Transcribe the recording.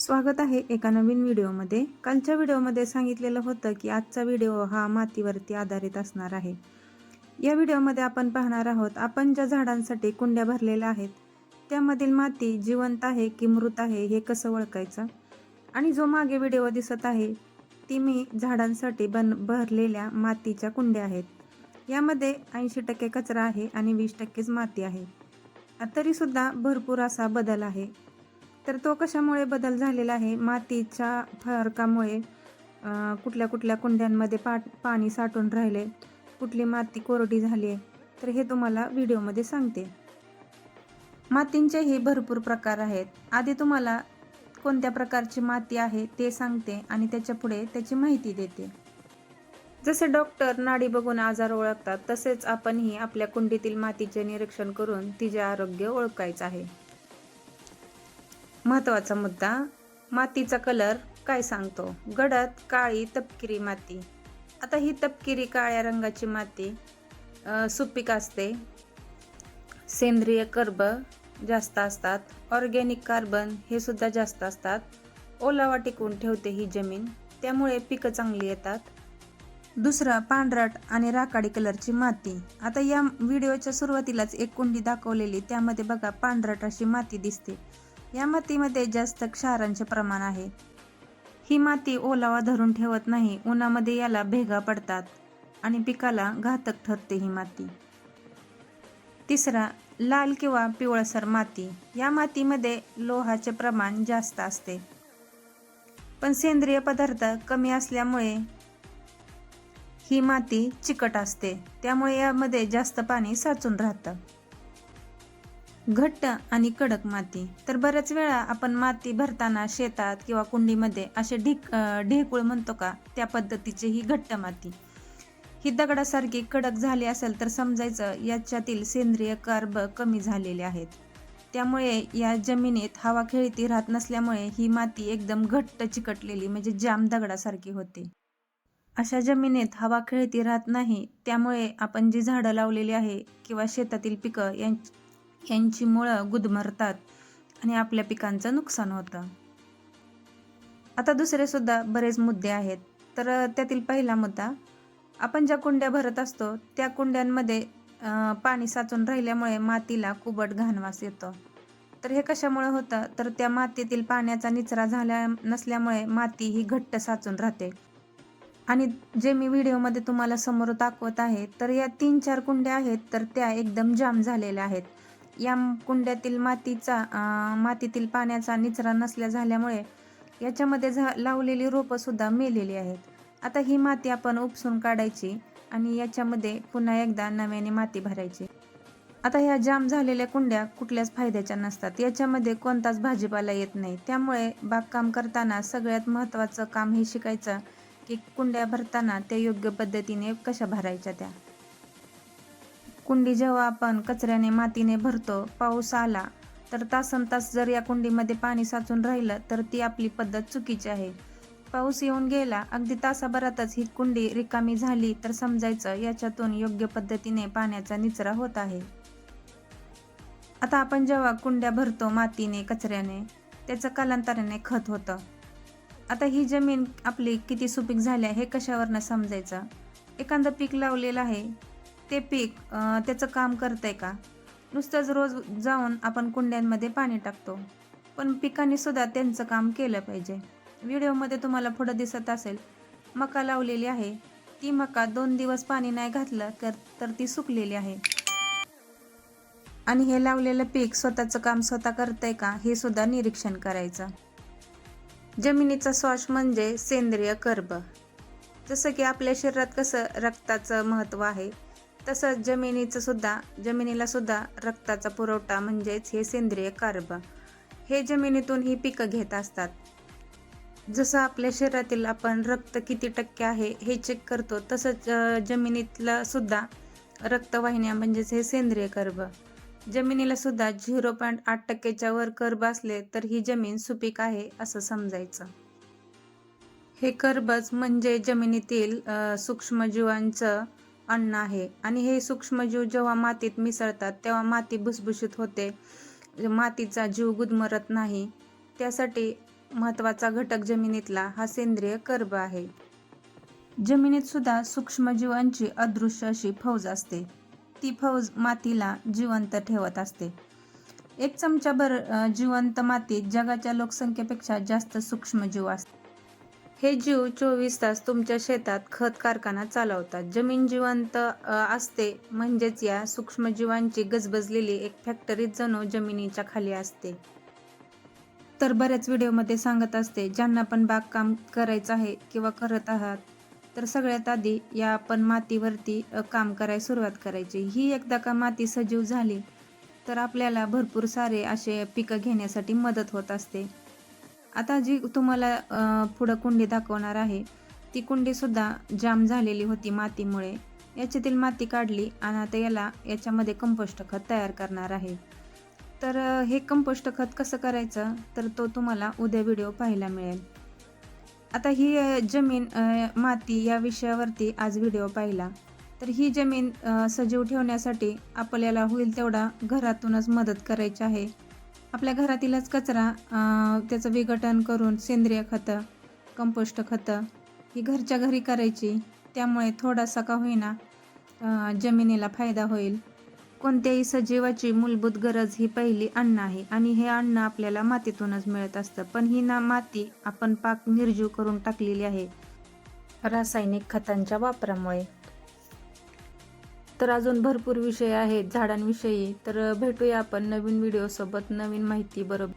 स्वागत आहे एका नवीन व्हिडिओमध्ये. कालच्या व्हिडिओमध्ये सांगितलेलं होतं की आजचा व्हिडिओ हा मातीवरती आधारित असणार आहे. या व्हिडिओमध्ये आपण पाहणार आहोत आपण ज्या झाडांसाठी कुंड्या भरलेल्या आहेत त्यामधील माती जिवंत आहे की मृत आहे हे कसं ओळखायचं. आणि जो मागे व्हिडिओ दिसत आहे ती मी झाडांसाठी भरलेल्या मातीच्या कुंड्या आहेत. यामध्ये 80% कचरा आहे आणि 20%च माती आहे. तरीसुद्धा भरपूर असा बदल आहे. तर तो कशामुळे बदल झालेला आहे? मातीच्या फरकामुळे कुठल्या कुठल्या कुंड्यांमध्ये पाणी साठून राहिले, कुठली माती कोरडी झाली आहे, तर हे तुम्हाला व्हिडिओमध्ये सांगते. मातींचेही भरपूर प्रकार आहेत. आधी तुम्हाला कोणत्या प्रकारची माती आहे ते सांगते आणि त्याच्या पुढे त्याची माहिती देते. जसे डॉक्टर नाडी बघून आजार ओळखतात तसेच आपणही आपल्या कुंडीतील मातीचे निरीक्षण करून तिचे आरोग्य ओळखायचं आहे. महत्त्वाचा मुद्दा, मातीचा कलर काय सांगतो. गडद काळी तपकिरी माती. आता ही तपकिरी काळ्या रंगाची माती सुपीक असते. सेंद्रिय कर्ब जास्त असतात. ऑर्गॅनिक कार्बन हे सुद्धा जास्त असतात. ओलावा टिकवून ठेवते ही जमीन, त्यामुळे पिकं चांगली येतात. दुसरं, पांढरट आणि राखाडी कलरची माती. आता या व्हिडिओच्या सुरुवातीलाच एक कुंडी दाखवलेली त्यामध्ये बघा पांढरट अशी माती दिसते. या मातीमध्ये जास्त क्षारांचे प्रमाण आहे. ही माती ओलावा धरून ठेवत नाही. उन्हामध्ये याला भेगा पडतात आणि पिकाला घातक ठरते ही माती. तिसरा, लाल किंवा पिवळसर माती. या मातीमध्ये लोहाचे प्रमाण जास्त असते पण सेंद्रिय पदार्थ कमी असल्यामुळे ही माती चिकट असते, त्यामुळे यामध्ये जास्त पाणी साचून राहतं. घट्ट आणि कडक माती. तर बऱ्याच वेळा आपण माती भरताना शेतात किंवा कुंडीमध्ये असे ढेकूळ म्हणतो का, त्या पद्धतीची ही घट्ट माती. ही दगडासारखी कडक झाली असेल तर समजायचं याच्यातील सेंद्रिय कार्ब कमी झालेले आहेत. त्यामुळे या जमिनीत हवा खेळती राहत नसल्यामुळे ही माती एकदम घट्ट चिकटलेली म्हणजे जाम दगडासारखी होते. अशा जमिनीत हवा खेळती राहत नाही, त्यामुळे आपण जी झाडं लावलेली आहे किंवा शेतातील पिकं यांची मुळं गुदमरतात आणि आपल्या पिकांचं नुकसान होतं. आता दुसरे सुद्धा बरेच मुद्दे आहेत. तर त्यातील पहिला मुद्दा, आपण ज्या कुंड्या भरत असतो त्या कुंड्यांमध्ये पाणी साचून राहिल्यामुळे मातीला कुबट घाणवास येतो. तर हे कशामुळे होतं, तर त्या मातीतील पाण्याचा निचरा झाल्या नसल्यामुळे माती ही घट्ट साचून राहते. आणि जे मी व्हिडिओमध्ये तुम्हाला समोर दाखवत आहे तर या 3-4 कुंड्या आहेत तर त्या एकदम जाम झालेल्या आहेत. या कुंड्यातील मातीतील पाण्याचा निचरा नसल्या झाल्यामुळे याच्यामध्ये लावलेली रोपं सुद्धा मेलेली आहेत. आता ही माती आपण उपसून काढायची आणि याच्यामध्ये पुन्हा एकदा नव्याने माती भरायची. आता ह्या जाम झालेल्या कुंड्या कुठल्याच फायद्याच्या नसतात. याच्यामध्ये कोणताच भाजीपाला येत नाही. त्यामुळे बागकाम करताना सगळ्यात महत्त्वाचं काम हे शिकायचं की कुंड्या भरताना त्या योग्य पद्धतीने कशा भरायच्या. त्या कुंडी जेव्हा आपण कचऱ्याने मातीने भरतो, पाऊस आला तर तासनतास जर या कुंडीमध्ये पाणी साचून राहिलं तर ती आपली पद्धत चुकीची आहे. पाऊस येऊन गेला, अगदी तासाभरातच ही कुंडी रिकामी झाली तर समजायचं याच्यातून योग्य पद्धतीने पाण्याचा निचरा होत आहे. आता आपण जेव्हा कुंड्या भरतो मातीने कचऱ्याने, त्याचं कालांतराने खत होतं. आता ही जमीन आपली किती सुपीक झाली आहे हे कशावरनं समजायचं. एखादं पीक लावलेलं आहे, ते पीक त्याचं काम करतंय का. नुसतंच रोज जाऊन आपण कुंड्यांमध्ये पाणी टाकतो, पण पिकांनी सुद्धा त्यांचं काम केलं पाहिजे. व्हिडिओमध्ये तुम्हाला पुढं दिसत असेल मका लावलेली आहे. ती मका 2 दिवस पाणी नाही घातलं तर ती सुकलेली आहे. आणि हे लावलेलं पीक स्वतःचं काम स्वतः करतंय का हे सुद्धा निरीक्षण करायचं. जमिनीचा श्वास म्हणजे सेंद्रिय कर्ब. जसं की आपल्या शरीरात कसं रक्ताचं महत्त्व आहे तसंच जमिनीला सुद्धा रक्ताचा पुरवठा म्हणजेच हे सेंद्रिय कार्ब हे जमिनीतून ही पिकं घेत असतात. जसं आपल्या शरीरातील आपण रक्त किती टक्के आहे हे चेक करतो तसंच जमिनीतलं सुद्धा रक्तवाहिन्या म्हणजेच हे सेंद्रिय कर्ब. जमिनीला सुद्धा 0.8% वर कर्ब असले तर ही जमीन सुपीक आहे असं समजायचं. हे कर्बच म्हणजे जमिनीतील सूक्ष्मजीवांचं अन्न आहे आणि हे सूक्ष्मजीव जेव्हा मातीत मिसळतात तेव्हा माती भुसभुशीत होते, मातीचा जीव गुदमरत नाही. त्यासाठी महत्त्वाचा घटक जमिनीतला हा सेंद्रिय कर्ब आहे. जमिनीत सुद्धा सूक्ष्मजीवांची अदृश्य अशी फौज असते. ती फौज मातीला जिवंत ठेवत असते. 1 चमचाभर जिवंत मातीत जगाच्या लोकसंख्येपेक्षा जास्त सूक्ष्मजीव असतात. हे जीव 24 तास तुमच्या शेतात खत कारखाना चालवतात. जमीन जिवंत असते म्हणजेच या सूक्ष्मजीवांची गजबजलेली एक फॅक्टरीच जणू जमिनीच्या खाली असते. तर बऱ्याच व्हिडिओमध्ये सांगत असते, ज्यांना पण बागकाम करायचं आहे किंवा करत आहात तर सगळ्यात आधी या आपण मातीवरती काम करायला सुरुवात करायची. ही एकदा का माती सजीव झाली तर आपल्याला भरपूर सारे असे पिकं घेण्यासाठी मदत होत असते. आता जी तुम्हाला पुढं कुंडी दाखवणार आहे ती कुंडीसुद्धा जाम झालेली होती मातीमुळे. याच्यातील माती काढली आणि आता याच्यामध्ये कंपोस्ट खत तयार करणार आहे. तर हे कंपोस्ट खत कसं करायचं तर तो तुम्हाला उद्या व्हिडिओ पाहायला मिळेल. आता ही जमीन माती या विषयावरती आज व्हिडिओ पाहिला. तर ही जमीन सजीव ठेवण्यासाठी आपल्याला होईल तेवढा घरातूनच मदत करायची आहे. आपल्या घरातीलच कचरा त्याचं विघटन करून सेंद्रिय खतं, कंपोस्ट खतं ही घरच्या घरी करायची. त्यामुळे थोडासा का होईना जमिनीला फायदा होईल. कोणत्याही सजीवाची मूलभूत गरज ही पहिली अन्न आहे आणि हे अन्न आपल्याला मातीतूनच मिळत असतं. पण ही माती आपण पाक निर्जीव करून टाकलेली आहे रासायनिक खतांच्या वापरामुळे. तर अजून भरपूर विषय आहेत झाडांविषयी. तर भेटूया आपण नवीन व्हिडिओसोबत नवीन माहिती बरोबर.